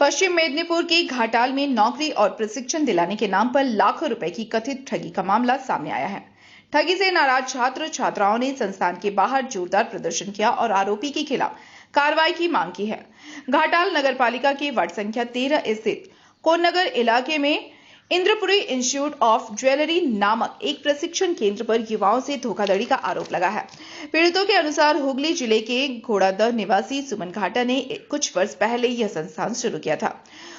पश्चिम मेदिनीपुर के घाटाल में नौकरी और प्रशिक्षण दिलाने के नाम पर लाखों रुपए की कथित ठगी का मामला सामने आया है। ठगी से नाराज छात्र छात्राओं ने संस्थान के बाहर जोरदार प्रदर्शन किया और आरोपी के खिलाफ कार्रवाई की मांग की है। घाटाल नगरपालिका के वार्ड संख्या 13 स्थित कोननगर इलाके में इंद्रपुरी इंस्टीट्यूट ऑफ ज्वेलरी नामक एक प्रशिक्षण केंद्र पर युवाओं से धोखाधड़ी का आरोप लगा है। पीड़ितों के अनुसार हुगली जिले के घोड़ादह निवासी सुमन घाटा ने कुछ वर्ष पहले यह संस्थान शुरू किया था।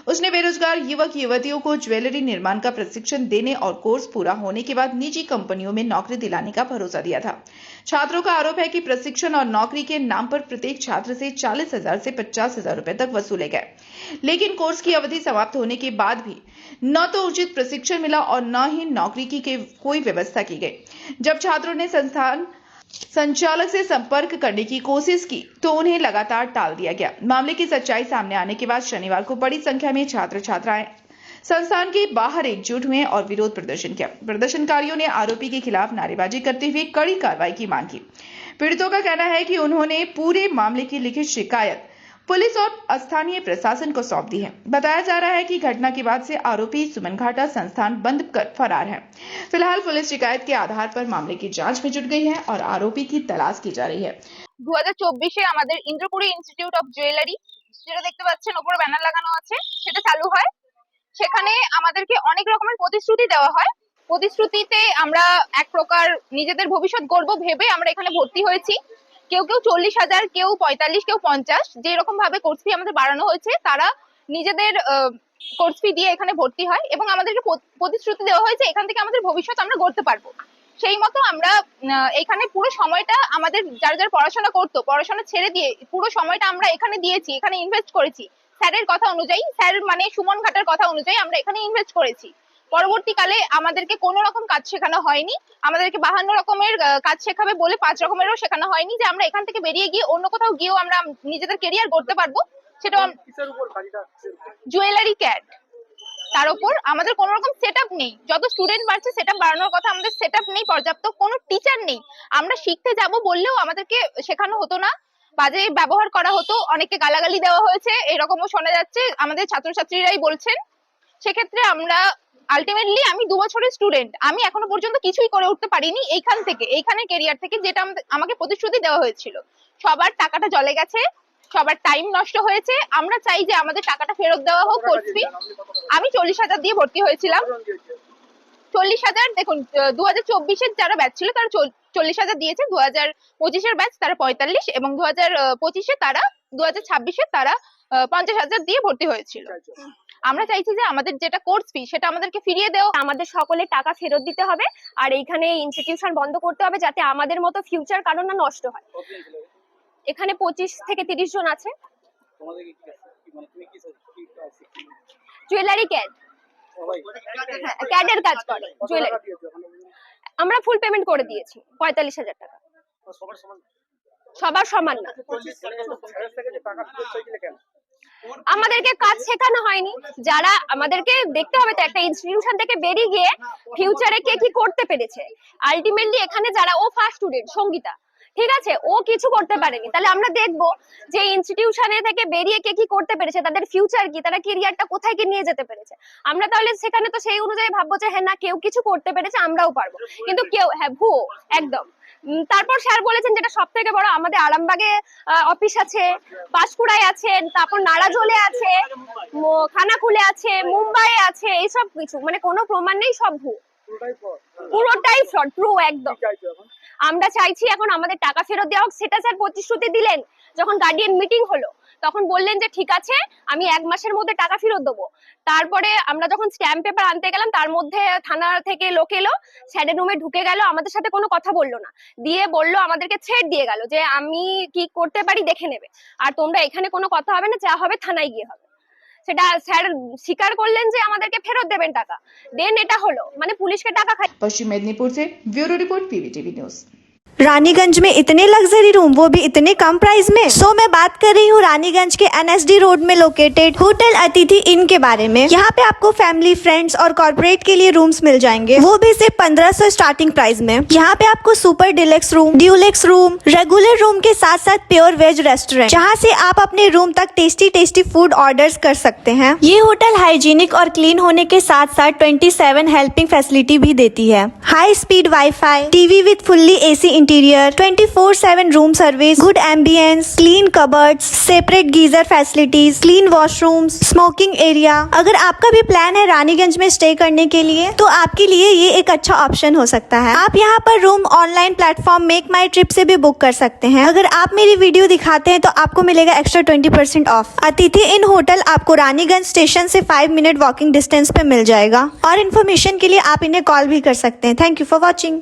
उसने बेरोजगार युवक युवतियों को ज्वेलरी निर्माण का प्रशिक्षण देने और कोर्स पूरा होने के बाद निजी कंपनियों में नौकरी दिलाने का भरोसा दिया था। छात्रों का आरोप है कि प्रशिक्षण और नौकरी के नाम पर प्रत्येक छात्र से 40,000 से 50,000 रुपए तक वसूले गए, लेकिन कोर्स की अवधि समाप्त होने के बाद भी न तो उचित प्रशिक्षण मिला और न ही नौकरी की कोई व्यवस्था की गई। जब छात्रों ने संस्थान संचालक से संपर्क करने की कोशिश की तो उन्हें लगातार टाल दिया गया। मामले की सच्चाई सामने आने के बाद शनिवार को बड़ी संख्या में छात्र छात्राएं संस्थान के बाहर एकजुट हुए और विरोध प्रदर्शन किया। प्रदर्शनकारियों ने आरोपी के खिलाफ नारेबाजी करते हुए कड़ी कार्रवाई की मांग की। पीड़ितों का कहना है कि उन्होंने पूरे मामले की लिखित शिकायत पुलिस और स्थानीय प्रशासन को सौंप दी है। बताया जा रहा है कि घटना के बाद से आरोपी सुमन घाटा संस्थान बंद कर फरार है। फिलहाल पुलिस शिकायत के आधार पर मामले की जांच में जुट गई है और आरोपी की तलाश की जा रही है। 2024 আমাদের ইন্দ্রপুরি ইনস্টিটিউট অফ জুয়েলারি যেটা দেখতে পাচ্ছেন উপরে ব্যানার লাগানো আছে সেটা চালু হয়। সেখানে আমাদেরকে অনেক রকমের প্রতিশ্রুতি দেওয়া হয়। প্রতিশ্রুতিতে আমরা এক প্রকার নিজেদের ভবিষ্যৎ গড়ব ভেবে আমরা এখানে ভর্তি হয়েছি। কেউ কেউ 40,000, কেউ 45, কেউ 50, যে রকম ভাবে কোর্স ফি আমাদের বাড়ানো হয়েছে তারা নিজেদের কোর্স ফি দিয়ে এখানে ভর্তি হয় এবং আমাদেরকে প্রতিশ্রুতি দেওয়া হয়েছে এখান থেকে আমাদের ভবিষ্যৎ আমরা গড়তে পারবো। সেই মতো আমরা এখানে পুরো সময়টা আমাদের যারা পড়াশোনা করতো পড়াশোনা ছেড়ে দিয়ে পুরো সময়টা আমরা এখানে দিয়েছি, এখানে ইনভেস্ট করেছি। স্যারের কথা অনুযায়ী, স্যার মানে সুমন ঘাটার কথা অনুযায়ী আমরা এখানে ইনভেস্ট করেছি। পরবর্তীকালে আমাদেরকে কোনো রকম কাজ শেখানো হয়নি। আমাদেরকে 52 রকমের কাজ শেখাবে বলে 5 রকমেরও শেখানো হয়নি যে আমরা এখান থেকে বেরিয়ে গিয়ে অন্য কোথাও গিয়েও আমরা নিজেদের ক্যারিয়ার গড়তে পারবো। সেটা জুয়েলারি ক্যাট, তার উপর আমাদের কোনো রকম সেটআপ নেই। যত স্টুডেন্ট বাড়ছে সেটআপ বাড়ানোর কথা, আমাদের সেটআপ নেই, পর্যাপ্ত কোনো টিচার নেই। আমরা শিখতে যাব বললেও আমাদেরকে শেখানো হতো না, বাজে ব্যবহার করা হতো, অনেককে গালাগালি দেওয়া হয়েছে এরকমও শোনা যাচ্ছে, আমাদের ছাত্রছাত্রীরাই বলছেন। সেক্ষেত্রে আমরা আলটিমেটলি আমি 2 বছরের স্টুডেন্ট, আমি এখনো পর্যন্ত কিছুই করে উঠতে পারিনি এইখানে ক্যারিয়ার থেকে যেটা আমাকে প্রতিশ্রুতি দেওয়া হয়েছিল। সবার টাকাটা জলে গেছে, সবার টাইম নষ্ট হয়েছে। আমরা চাই যে আমাদের টাকাটা ফেরত দেওয়া হোক। কোর্স ফি আমি 40,000 দিয়ে ভর্তি হয়েছিলাম। 40,000 দেখুন 2024-এর যারা ব্যাচ ছিল তারা 40,000 দিয়েছে, 2025-এর ব্যাচ তারা 45 এবং 2025-এ তারা 2026-এ তারা 50,000 দিয়ে ভর্তি হয়েছিল। আমরা চাইছি যে আমাদের যেটা কোর্স ফি সেটা আমাদেরকে ফিরিয়ে দেওয়া, আমাদের সকলের টাকা ফেরত দিতে হবে আর এইখানে ইনস্টিটিউশন বন্ধ করতে হবে যাতে আমাদের মতো ফিউচার কারণ না নষ্ট হয়। এখানে 25 থেকে 30 জন আছে। জুয়েলারি ক্যাড, ক্যাডের কাজ করে জুয়েলারি। আমরা ফুল পেমেন্ট করে দিয়েছি 45,000 টাকা। সবার সমান না। আমাদেরকে কাজ শেখানো হয়নি। যারা আমাদেরকে দেখতে হবে তো একটা ইনস্টিটিউশন থেকে বেরিয়ে গিয়ে ফিউচারে কে কি করতে পেরেছে। আলটিমেটলি এখানে যারা ও ফার্স্ট স্টুডেন্ট সঙ্গীতা, ঠিক আছে, ও কিছু করতে পারেনি, তাহলে আমরা দেখবো যে ইনস্টিটিউশনে থেকে বেরিয়ে কে কি করতে পেরেছে, তাদের ফিউচার কি, তারা ক্যারিয়ারটা কোথায় কি নিয়ে যেতে পেরেছে। আমরা তাহলে সেখানে তো সেই অনুযায়ী ভাববো যে হ্যাঁ না কেউ কিছু করতে পেরেছে আমরাও পারবো, কিন্তু কেউ হ্যাঁ ভুয়ো একদম। তারপর স্যার বলেছেন যেটা সব থেকে বড়, আমাদের আরামবাগে অফিস আছে, পাঁশকুড়ায় আছে, তারপর নারাজলে আছে, খানাকুলে আছে, মুম্বাই আছে, এইসব কিছু মানে কোনো প্রমাণ নেই, সব ভুয়ো, পুরোটাই ফ্রড, পুরো একদম। আমরা চাইছি এখন আমাদের টাকা ফেরত দেওয়া হোক। সেটা স্যার প্রতিশ্রুতি দিলেন যখন গার্ডিয়ান মিটিং হলো, তখন বললেন যে ঠিক আছে আমি 1 মাসের মধ্যে টাকা ফেরত দেবো। তারপরে আমরা যখন স্ট্যাম্প পেপার আনতে গেলাম তার মধ্যে থানা থেকে লোক এলো, স্যারের রুমে ঢুকে গেল, আমাদের সাথে কোনো কথা বললো না, দিয়ে বললো আমাদেরকে থ্রেট দিয়ে গেল যে আমি কি করতে পারি দেখে নেবে, আর তোমরা এখানে কোনো কথা হবে না, যা হবে থানায় গিয়ে হবে। সেটা স্যার স্বীকার করলেন যে আমাদেরকে ফেরত দেবেন টাকা, দেন এটা হলো মানে পুলিশকে টাকা খাই। पश्चिम मेदिनीपुर से bureau report, PVTV news. Raniganj में इतने लग्जरी रूम, वो भी इतने कम प्राइस में। सो मैं बात कर रही हूँ रानीगंज के NSD रोड में लोकेटेड होटल अतिथि इन के बारे में। यहाँ पे आपको फैमिली, फ्रेंड्स और कॉर्पोरेट के लिए रूम्स मिल जाएंगे, वो भी सिर्फ 1500 स्टार्टिंग प्राइस में। यहाँ पे आपको super deluxe room, Dulux room, regular room के साथ साथ प्योर वेज रेस्टोरेंट, जहाँ से आप अपने रूम तक टेस्टी फूड ऑर्डर्स कर सकते हैं। ये होटल हाइजीनिक और क्लीन होने के साथ साथ 27 हेल्पिंग फैसिलिटी भी देती है। High speed wifi, TV with fully AC interior, 24/7 room service, good ambience, clean cupboards, separate geyser facilities, clean washrooms, smoking area. अगर आपका भी प्लान है रानीगंज में स्टे करने के लिए तो आपके लिए ये एक अच्छा ऑप्शन हो सकता है। आप यहाँ पर रूम ऑनलाइन प्लेटफॉर्म मेक माई ट्रिप से भी बुक कर सकते हैं। अगर आप मेरी वीडियो दिखाते हैं तो आपको मिलेगा एक्स्ट्रा 20% ऑफ। अतिथि इन होटल आपको रानीगंज स्टेशन से 5 मिनट वॉकिंग डिस्टेंस पे मिल जाएगा। और इन्फॉर्मेशन के लिए आप इन्हें कॉल भी कर सकते हैं। Thank you for watching.